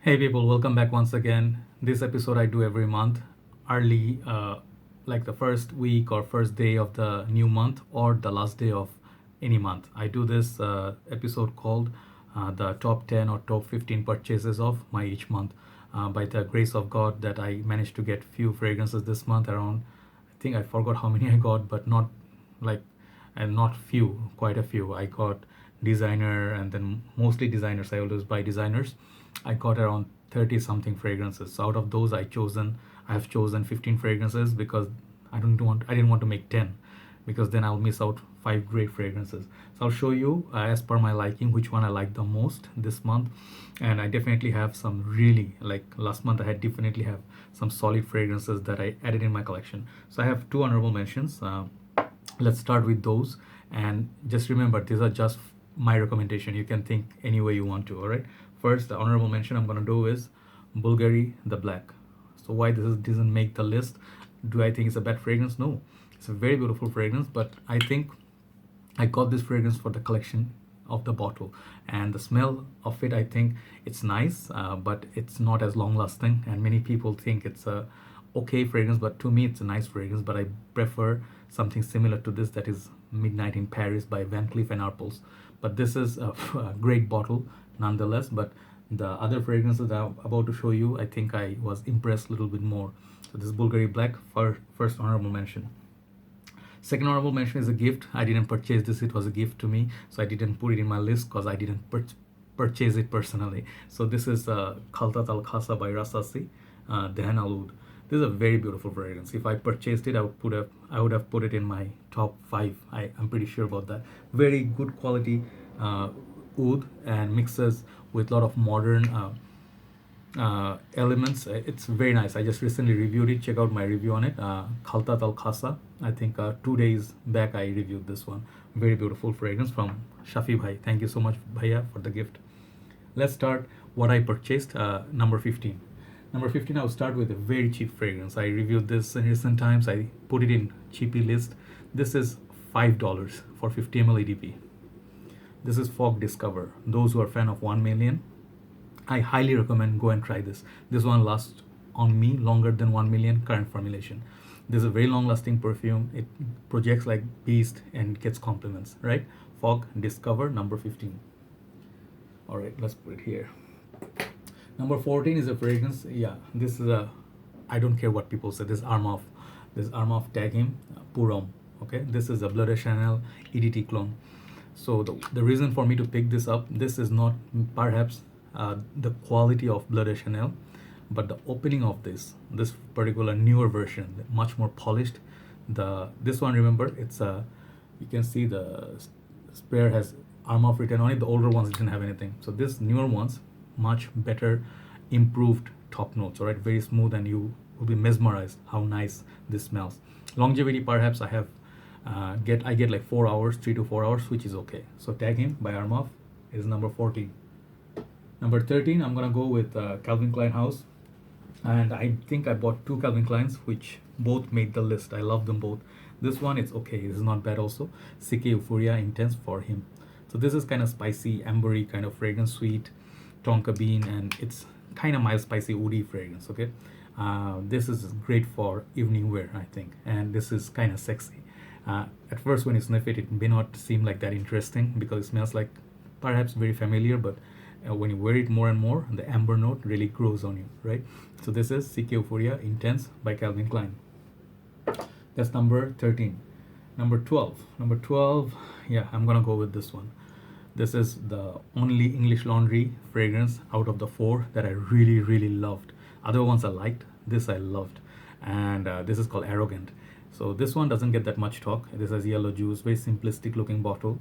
Hey people, welcome back once again. This episode I do every month, early, like the first week or first day of the new month or the last day of any month. I do this episode called the top 10 or top 15 purchases of my each month. By the grace of God, that I managed to get few fragrances this month around. I think I forgot how many I got, but not like and not few, quite a few. I got designer and then mostly designers. I always buy designers. I got around 30 something fragrances. So out of those I have chosen 15 fragrances because I didn't want to make 10 because then I'll miss out five great fragrances. So I'll show you as per my liking which one I like the most this month. And I definitely have some really, like last month I had definitely have some solid fragrances that I added in my collection. So I have two honorable mentions. Let's start with those, and just remember these are just my recommendation. You can think any way you want to. All right, first the honorable mention I'm going to do is Bulgari the Black. So why doesn't make the list? Do I think it's a bad fragrance? No, it's a very beautiful fragrance, but I think I got this fragrance for the collection of the bottle, and the smell of it, I think it's nice, but it's not as long lasting. And many people think it's a okay fragrance, but to me, it's a nice fragrance. But I prefer something similar to this, that is Midnight in Paris by Van Cleef and Arpels. But this is a great bottle nonetheless. But the other fragrances that I'm about to show you, I think I was impressed a little bit more. So this Bulgari Black, for first honorable mention. Second honorable mention is a gift. I didn't purchase this, it was a gift to me. So I didn't put it in my list because I didn't purchase it personally. So this is Khaltat Al Khasa by Rasasi Khaltat. This is a very beautiful fragrance. If I purchased it, I would have put it in my top five. I'm pretty sure about that. Very good quality oud and mixes with a lot of modern elements. It's very nice. I just recently reviewed it. Check out my review on it. Khaltat Al Khasa. I think 2 days back I reviewed this one. Very beautiful fragrance from Shafi Bhai. Thank you so much, Bhaiya, for the gift. Let's start what I purchased. Number 15. Number 15, I'll start with a very cheap fragrance. I reviewed this in recent times. I put it in cheapy list. This is $5 for 50 ml EDP. This is Fog Discover. Those who are fan of 1 million, I highly recommend go and try this. This one lasts on me longer than 1 million current formulation. This is a very long lasting perfume. It projects like beast and gets compliments, right? Fog Discover, number 15. All right, let's put it here. Number 14 is a fragrance. Yeah, this is a, I don't care what people say. This Armaf tag him, Purom. Okay, this is a Bleu de Chanel EDT clone. So the reason for me to pick this up, this is not perhaps the quality of Bleu de Chanel, but the opening of this particular newer version, much more polished. This one, remember, it's a, you can see the sprayer has Armaf written on it. The older ones didn't have anything. So this newer ones, much better, improved top notes. All right, very smooth, and you will be mesmerized how nice this smells. Longevity, perhaps I have I get like 4 hours, 3 to 4 hours, which is okay. So Tag Him by Armaf is number 14. Number 13, I'm gonna go with Calvin Klein House, and I think I bought two Calvin Kleins, which both made the list. I love them both. This one, it's okay, it's not bad also. CK Euphoria Intense for him. So this is kind of spicy, ambery kind of fragrance, sweet tonka bean, and it's kind of mild, spicy, woody fragrance. Okay, this is great for evening wear, I think, and this is kind of sexy. At first, when you sniff it, it may not seem like that interesting because it smells like perhaps very familiar, but when you wear it more and more, the amber note really grows on you, right? So this is CK Euphoria Intense by Calvin Klein. That's number 13. Number 12. Number 12, yeah, I'm gonna go with this one. This is the only English Laundry fragrance out of the four that I really, really loved. Other ones I liked, this I loved. And this is called Arrogant. So this one doesn't get that much talk. This has yellow juice, very simplistic looking bottle.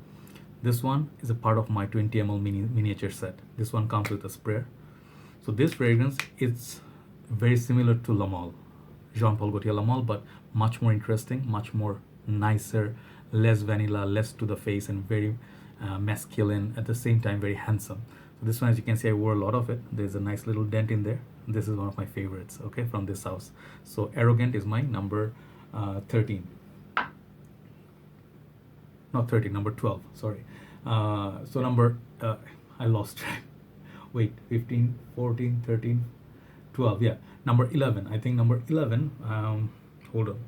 This one is a part of my 20 ml miniature set. This one comes with a sprayer. So this fragrance is very similar to La Mole, Jean Paul Gaultier La Mole, but much more interesting, much more nicer, less vanilla, less to the face, and very masculine, at the same time very handsome. So this one, as you can see, I wore a lot of it. There's a nice little dent in there. This is one of my favorites, okay, from this house. So Arrogant is my number 13. Not 13, number 12, sorry. So number, I lost track. wait, 15, 14, 13, 12. Yeah, number 11. I think number 11. Hold on.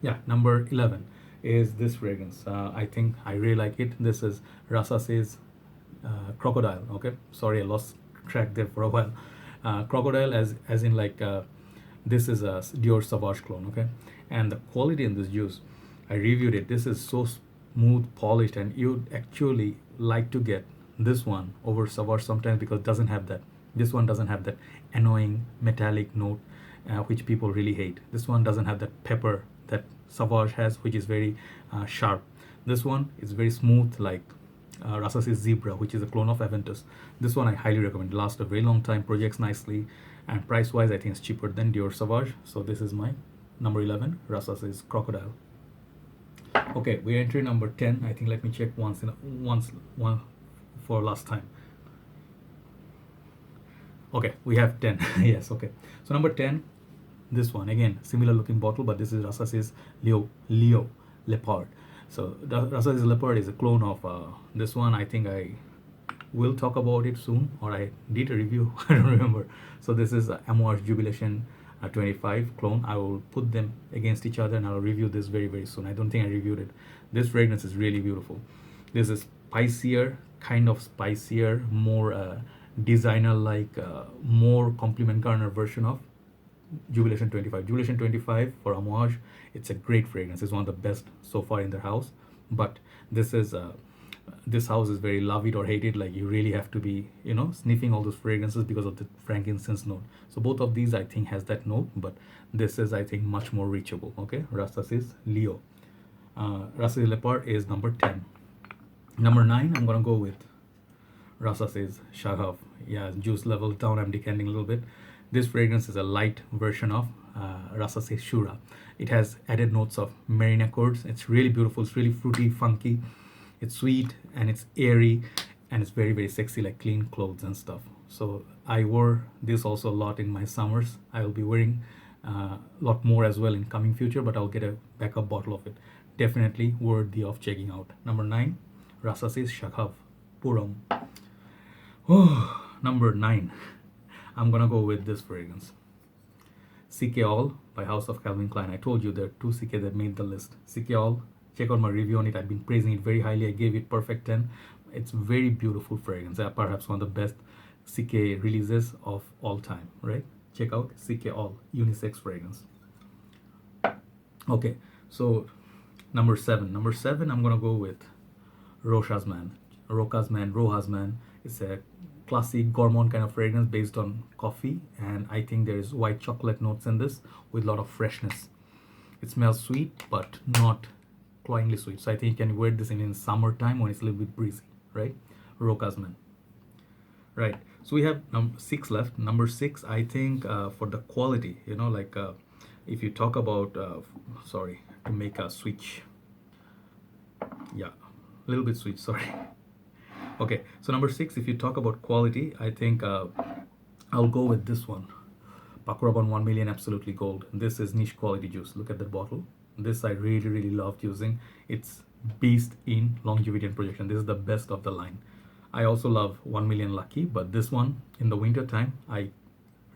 Yeah, number 11 is this fragrance. I think I really like it. This is Rasasi's Crocodile. Okay, sorry, I lost track there for a while. Crocodile, as in like this is a Dior Sauvage clone. Okay, and the quality in this juice, I reviewed it. This is so smooth, polished, and you'd actually like to get this one over Sauvage sometimes because it doesn't have that. This one doesn't have that annoying metallic note, which people really hate. This one doesn't have that pepper that Sauvage has, which is very sharp. This one is very smooth, like Rasasi Zebra, which is a clone of Aventus. This one I highly recommend. It lasts a very long time, projects nicely, and price-wise, I think it's cheaper than Dior Sauvage. So this is my number 11, Rasasi's Crocodile. Okay, we're entering number 10. I think let me check one for last time. Okay, we have 10. Yes, okay. So number 10, this one again, similar looking bottle, but this is Rasasi's Leopard. So Rasasi's Leopard is a clone of this one. I think I will talk about it soon, or I did a review. I don't remember. So this is Amouage Jubilation 25 clone. I will put them against each other and I'll review this very, very soon. I don't think I reviewed it. This fragrance is really beautiful. This is spicier, kind of spicier, more designer like, more compliment garner version of Jubilation 25. Jubilation 25 for Amouage, it's a great fragrance. It's one of the best so far in their house. But this is this house is very love it or hate it. Like you really have to be, sniffing all those fragrances because of the frankincense note. So both of these I think has that note, but this is I think much more reachable. Okay, Rasasi's Leo. Rasasi Leopard is number 10. Number 9, I'm gonna go with Rasasi's Shaghav. Yeah, juice level down. I'm decanting a little bit. This fragrance is a light version of Rasasi Shura. It has added notes of marine accords. It's really beautiful. It's really fruity, funky. It's sweet and it's airy and it's very, very sexy, like clean clothes and stuff. So I wore this also a lot in my summers. I will be wearing a lot more as well in coming future, but I'll get a backup bottle of it. Definitely worthy of checking out. Number 9, Rasasi's Shaghav Puram. Oh, number 9. I'm gonna go with this fragrance. CK All by House of Calvin Klein. I told you there are 2 CK that made the list. CK All, check out my review on it. I've been praising it very highly. I gave it perfect 10. It's very beautiful fragrance. Perhaps one of the best CK releases of all time, right? Check out CK All, unisex fragrance. Okay, so number 7. Number 7, I'm gonna go with Rohasman. It's a classic gourmand kind of fragrance based on coffee, and I think there is white chocolate notes in this with a lot of freshness. It smells sweet but not cloyingly sweet, so I think you can wear this in summertime when it's a little bit breezy, right? Rohasman. Right, so we have number 6 left. Number 6, I think for the quality, if you talk about sorry, to make a switch, yeah, a little bit sweet, sorry. Okay, so number 6, if you talk about quality, I think I'll go with this one, Pakuraban 1 million Absolutely Gold. This is niche quality juice. Look at that bottle. This I really, really loved using. It's beast in longevity and projection. This is the best of the line. I also love 1 million Lucky, but this one in the winter time, I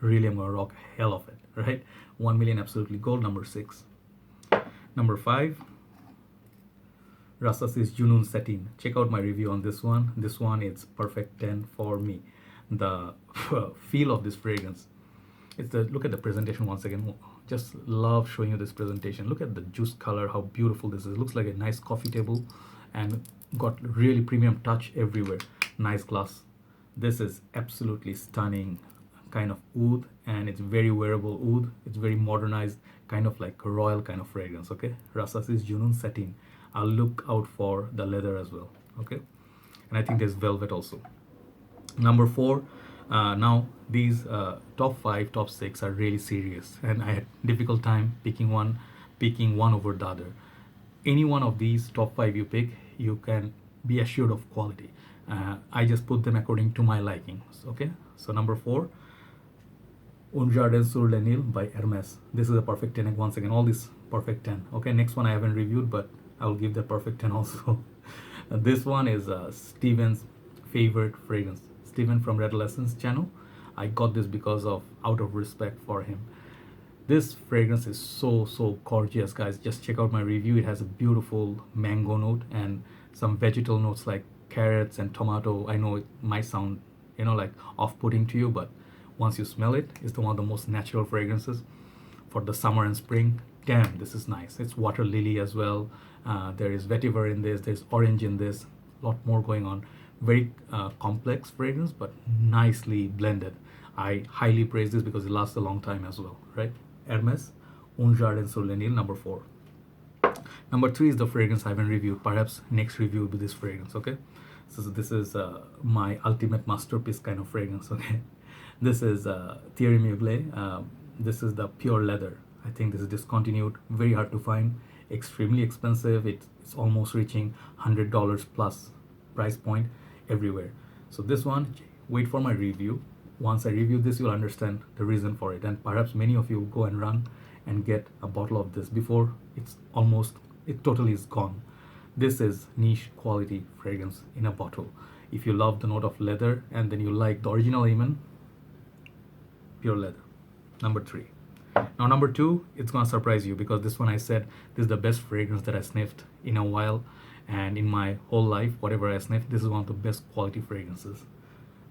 really am gonna rock hell of it, right? 1 million Absolutely Gold, number 6. Number 5, Rasasi's Junoon Satin. Check out my review on this one. This one is perfect 10 for me. The feel of this fragrance. Look at the presentation once again. Just love showing you this presentation. Look at the juice color, how beautiful this is. It looks like a nice coffee table and got really premium touch everywhere. Nice glass. This is absolutely stunning kind of oud, and it's very wearable oud. It's very modernized, kind of like a royal kind of fragrance. Okay, Rasasi's Junoon Satin. I'll look out for the leather as well. Okay, and I think there's velvet also. Number 4. Now these top 5, top 6 are really serious, and I had difficult time picking one over the other. Any one of these top 5 you pick, you can be assured of quality. I just put them according to my liking. Okay, so number 4, Un Jardin sur le Nil by Hermes. This is a perfect 10 once again. All these perfect 10. Okay, next one I haven't reviewed, but I'll give the perfect 10 also. This one is Steven's favorite fragrance. Steven from Red Lessons channel. I got this because of out of respect for him. This fragrance is so gorgeous, guys. Just check out my review. It has a beautiful mango note and some vegetal notes like carrots and tomato. I know it might sound, like off-putting to you, but once you smell it, it's one of the most natural fragrances for the summer and spring. Damn, this is nice. It's water lily as well. There is vetiver in this. There's orange in this. A lot more going on. Very complex fragrance, but nicely blended. I highly praise this because it lasts a long time as well, right? Hermes, Un Jardin sur le Nil, number 4. Number 3 is the fragrance I haven't reviewed. Perhaps next review will be this fragrance, okay? So this is my ultimate masterpiece kind of fragrance, okay? This is Thierry Mugler. This is the pure leather. I think this is discontinued, very hard to find, extremely expensive. It's almost reaching $100 plus price point everywhere. So this one, wait for my review. Once I review this, you'll understand the reason for it, and perhaps many of you will go and run and get a bottle of this before it totally is gone. This is niche quality fragrance in a bottle. If you love the note of leather and then you like the original Amin, pure leather. Number 3. Now number 2, it's gonna surprise you because this one I said this is the best fragrance that I sniffed in a while, and in my whole life, whatever I sniffed, this is one of the best quality fragrances.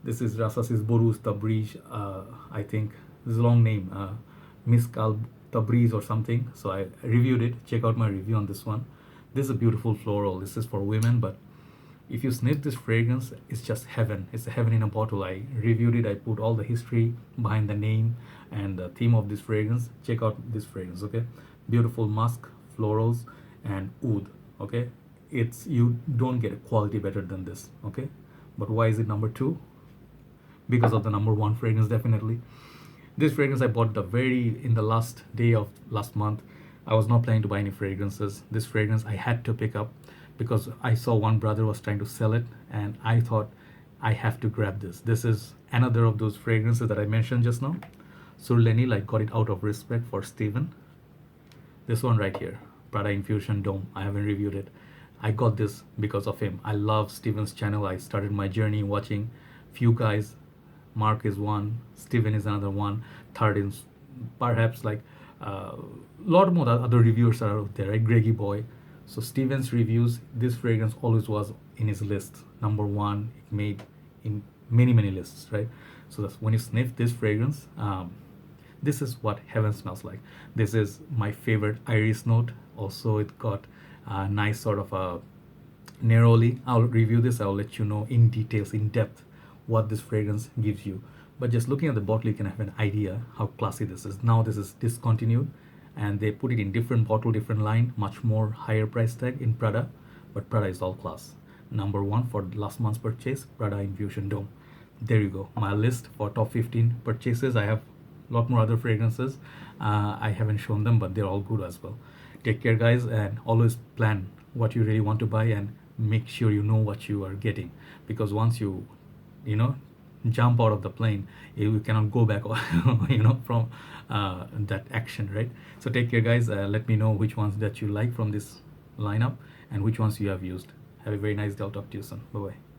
This is Rasasi Tabriz. I think this is a long name, Miskal Tabriz or something. So I reviewed it. Check out my review on this one. This is a beautiful floral. This is for women, but if you sniff this fragrance, it's just heaven. It's a heaven in a bottle. I reviewed it. I put all the history behind the name and the theme of this fragrance. Check out this fragrance, okay? Beautiful musk, florals, and oud, okay? You don't get a quality better than this, okay? But why is it number 2? Because of the number 1 fragrance, definitely. This fragrance I bought in the last day of last month. I was not planning to buy any fragrances. This fragrance I had to pick up because I saw one brother was trying to sell it, and I thought I have to grab this. This is another of those fragrances that I mentioned just now. Sur le Nil, I got it out of respect for Steven. This one right here, Prada Infusion Dome. I haven't reviewed it. I got this because of him. I love Steven's channel. I started my journey watching few guys. Mark is one, Steven is another one, third is perhaps like a lot more other reviewers are out there, right? Greggy Boy. So Steven's reviews, this fragrance always was in his list. Number 1, it made in many lists, right? So that's when you sniff this fragrance, this is what heaven smells like. This is my favorite iris note. Also, it got a nice sort of a neroli. I'll review this. I'll let you know in details, in depth, what this fragrance gives you. But just looking at the bottle, you can have an idea how classy this is. Now this is discontinued and they put it in different bottle, different line, much more higher price tag in Prada, but Prada is all class. Number 1 for last month's purchase, Prada Infusion Dome. There you go, my list for top 15 purchases. I have a lot more other fragrances. I haven't shown them, but they're all good as well. Take care, guys, and always plan what you really want to buy and make sure you know what you are getting, because once you jump out of the plane, you cannot go back from that action, right? So take care, guys. Let me know which ones that you like from this lineup and which ones you have used. Have a very nice day. I'll talk to you soon. Bye bye.